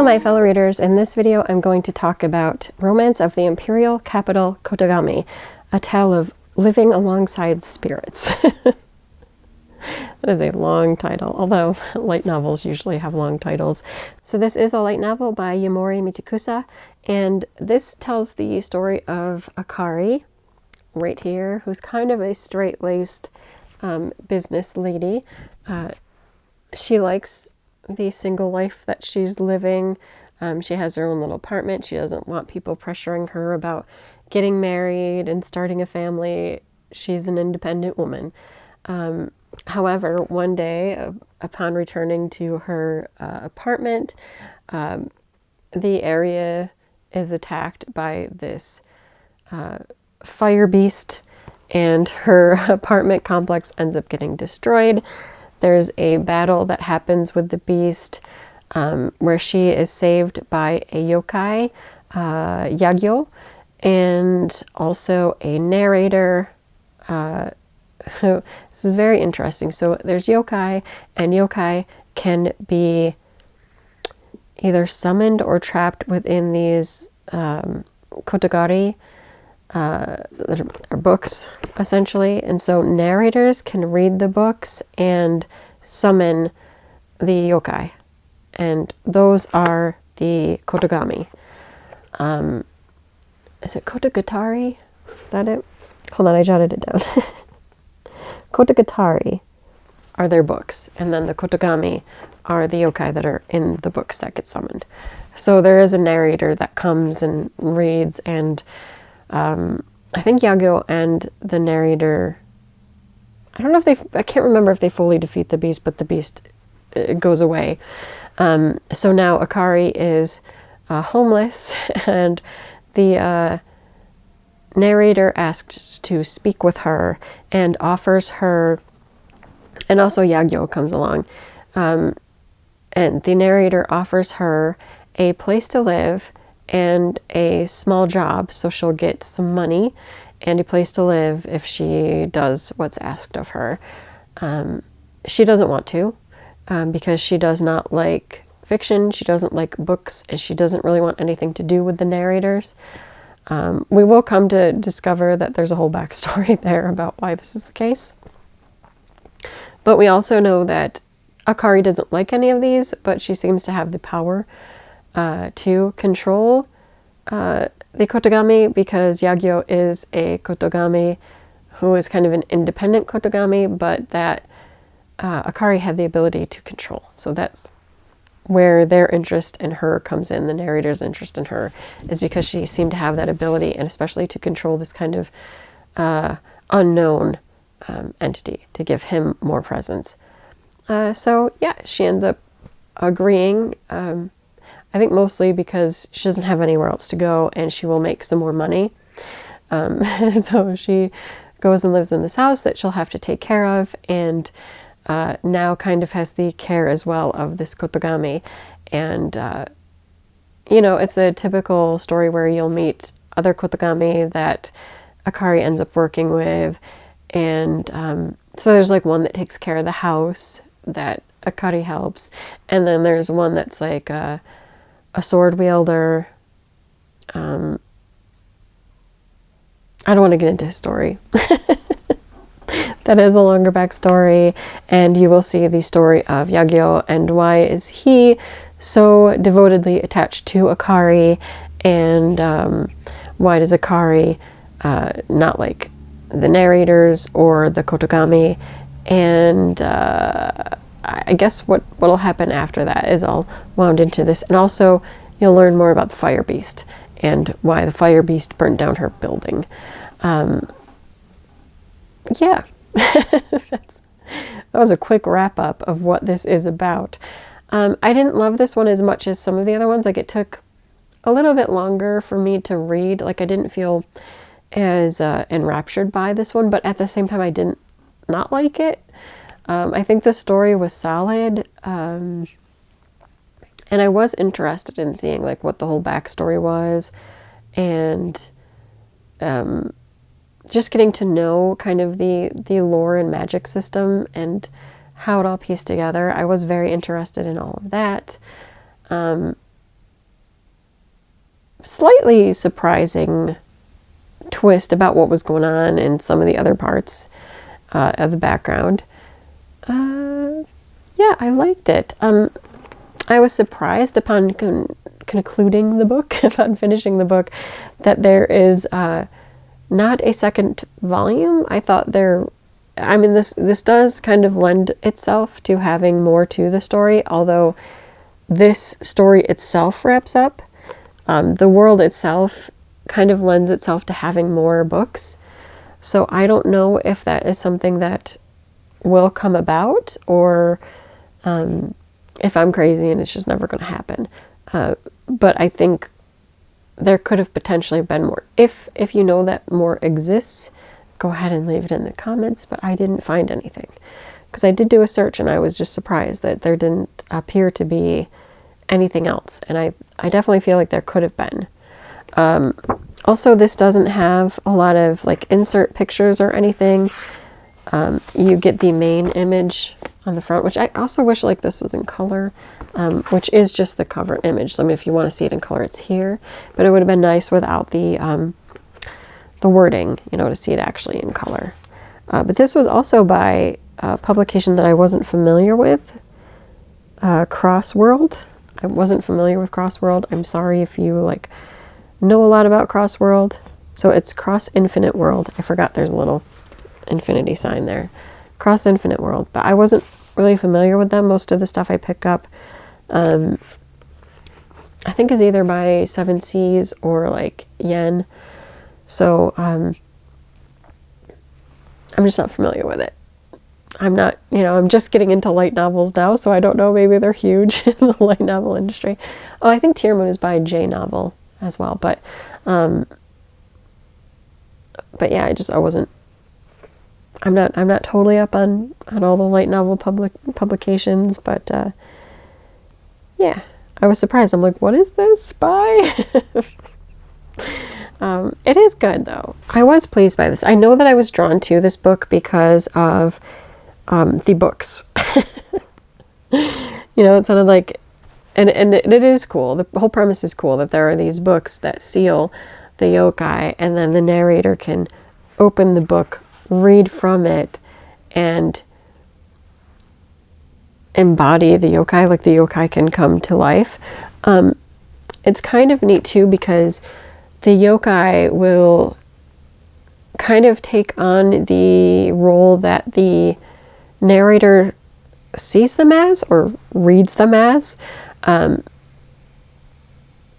Hello my fellow readers, in this video I'm going to talk about Romance of the Imperial Capital Kotogami, a tale of living alongside spirits. That is a long title, although light novels usually have long titles. So this is a light novel by Yamori Mitikusa, and this tells the story of Akari, right here, who's kind of a straight-laced business lady. She likes the single life that she's living. She has her own little apartment. She doesn't want people pressuring her about getting married and starting a family. She's an independent woman. However, one day, upon returning to her apartment, the area is attacked by this fire beast, and her apartment complex ends up getting destroyed. There's a battle that happens with the beast where she is saved by a yokai, Yagyo, and also a narrator. This is very interesting. So there's yokai, and yokai can be either summoned or trapped within these kotogari, books, essentially. And so narrators can read the books and summon the yokai, and those are the Kotogami. Is it Kotogatari? Is that it? Hold on, I jotted it down. Kotogatari are their books, and then the Kotogami are the yokai that are in the books that get summoned. So there is a narrator that comes and reads, and I think Yagyo and the narrator, I don't know if I can't remember if they fully defeat the beast, but the beast goes away. So now Akari is homeless, and the narrator asks to speak with her and offers her, and also Yagyo comes along, and the narrator offers her a place to live and a small job, so she'll get some money and a place to live if she does what's asked of her. She doesn't want to, because she does not like fiction, she doesn't like books, and she doesn't really want anything to do with the narrators. We will come to discover that there's a whole backstory there about why this is the case. But we also know that Akari doesn't like any of these, but she seems to have the power to control the Kotogami, because Yagyo is a Kotogami who is kind of an independent Kotogami, but that Akari had the ability to control. So that's where their interest in her comes in. The narrator's interest in her is because she seemed to have that ability, and especially to control this kind of unknown entity, to give him more presence. So yeah, she ends up agreeing, I think mostly because she doesn't have anywhere else to go and she will make some more money. So she goes and lives in this house that she'll have to take care of, and now kind of has the care as well of this Kotogami. And, you know, it's a typical story where you'll meet other Kotogami that Akari ends up working with. And so there's like one that takes care of the house that Akari helps. And then there's one that's like a sword wielder. I don't want to get into his story. That is a longer backstory, and you will see the story of Yagyo and why is he so devotedly attached to Akari, and why does Akari not like the narrators or the Kotogami, and I guess what'll happen after that is all wound into this. And also you'll learn more about the fire beast and why the fire beast burnt down her building. Yeah. That was a quick wrap up of what this is about. I didn't love this one as much as some of the other ones. Like, it took a little bit longer for me to read. Like, I didn't feel as enraptured by this one, but at the same time I didn't not like it. I think the story was solid, and I was interested in seeing like what the whole backstory was, and just getting to know kind of the lore and magic system and how it all pieced together. I was very interested in all of that. slightly surprising twist about what was going on in some of the other parts of the background. Yeah, I liked it. I was surprised upon concluding the book, upon finishing the book, that there is not a second volume. I thought this does kind of lend itself to having more to the story, although this story itself wraps up. The world itself kind of lends itself to having more books. So I don't know if that is something that will come about, or if I'm crazy and it's just never going to happen. But I think there could have potentially been more. If you know that more exists, go ahead and leave it in the comments, but I didn't find anything. Because I did do a search and I was just surprised that there didn't appear to be anything else. And I definitely feel like there could have been. Also, this doesn't have a lot of like insert pictures or anything. You get the main image on the front, which I also wish like this was in color, which is just the cover image. So I mean, if you want to see it in color, it's here. But it would have been nice without the wording, you know, to see it actually in color. But this was also by a publication that I wasn't familiar with, Crossworld. I wasn't familiar with Crossworld. I'm sorry if you like know a lot about Crossworld. So it's Cross Infinite World. I forgot there's a little infinity sign there. Cross Infinite World. But I wasn't really familiar with them. Most of the stuff I pick up, I think is either by Seven Seas or like Yen. So I'm just not familiar with it. I'm not, I'm just getting into light novels now, so I don't know, maybe they're huge in the light novel industry. Oh, I think Tear Moon is by J Novel as well, but yeah, I'm not totally up on all the light novel publications, but yeah, I was surprised. I'm like, what is this by? It is good though. I was pleased by this. I know that I was drawn to this book because of the books. It sounded like, and it is cool. The whole premise is cool that there are these books that seal the yokai, and then the narrator can open the book, read from it, and embody the yokai, like the yokai can come to life. It's kind of neat too, because the yokai will kind of take on the role that the narrator sees them as or reads them as.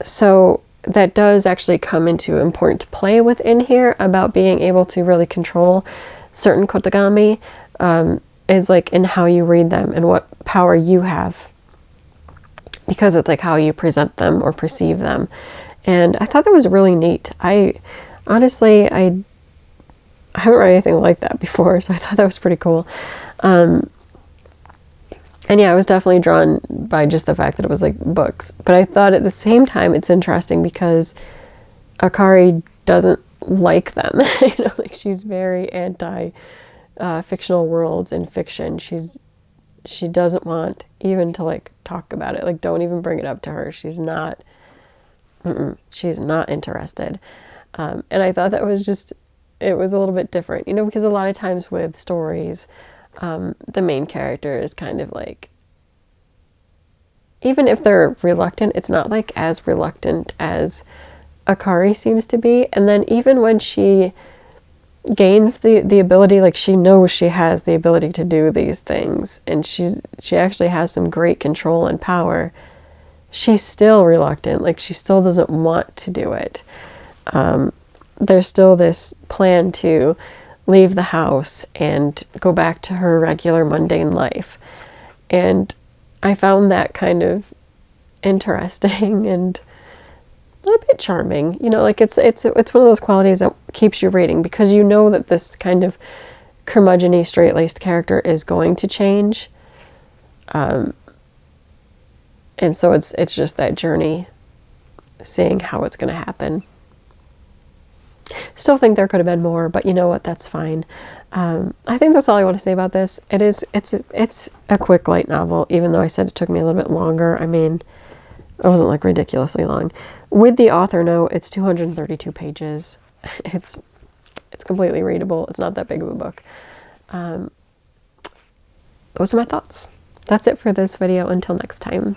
So that does actually come into important play within here about being able to really control certain Kotogami, is like in how you read them and what power you have, because it's like how you present them or perceive them. And I thought that was really neat. I honestly haven't read anything like that before, so I thought that was pretty cool. And yeah, I was definitely drawn by just the fact that it was like books. But I thought at the same time it's interesting because Akari doesn't like them. Like she's very anti fictional worlds and fiction. She doesn't want even to like talk about it. Like, don't even bring it up to her. She's not interested. And I thought that was it was a little bit different, because a lot of times with stories, the main character is kind of like, even if they're reluctant, it's not like as reluctant as Akari seems to be. And then even when she gains the ability, like she knows she has the ability to do these things, and she actually has some great control and power, she's still reluctant. Like she still doesn't want to do it. There's still this plan to leave the house and go back to her regular mundane life. And I found that kind of interesting and a bit charming. Like it's one of those qualities that keeps you reading, because you know that this kind of curmudgeon-y, straight-laced character is going to change. And so it's just that journey, seeing how it's going to happen. Still think there could have been more, but you know what? That's fine. I think that's all I want to say about this. It's a quick light novel, even though I said it took me a little bit longer. I mean, It wasn't like ridiculously long. With the author note, it's 232 pages. It's completely readable. It's not that big of a book. Those are my thoughts. That's it for this video. Until next time.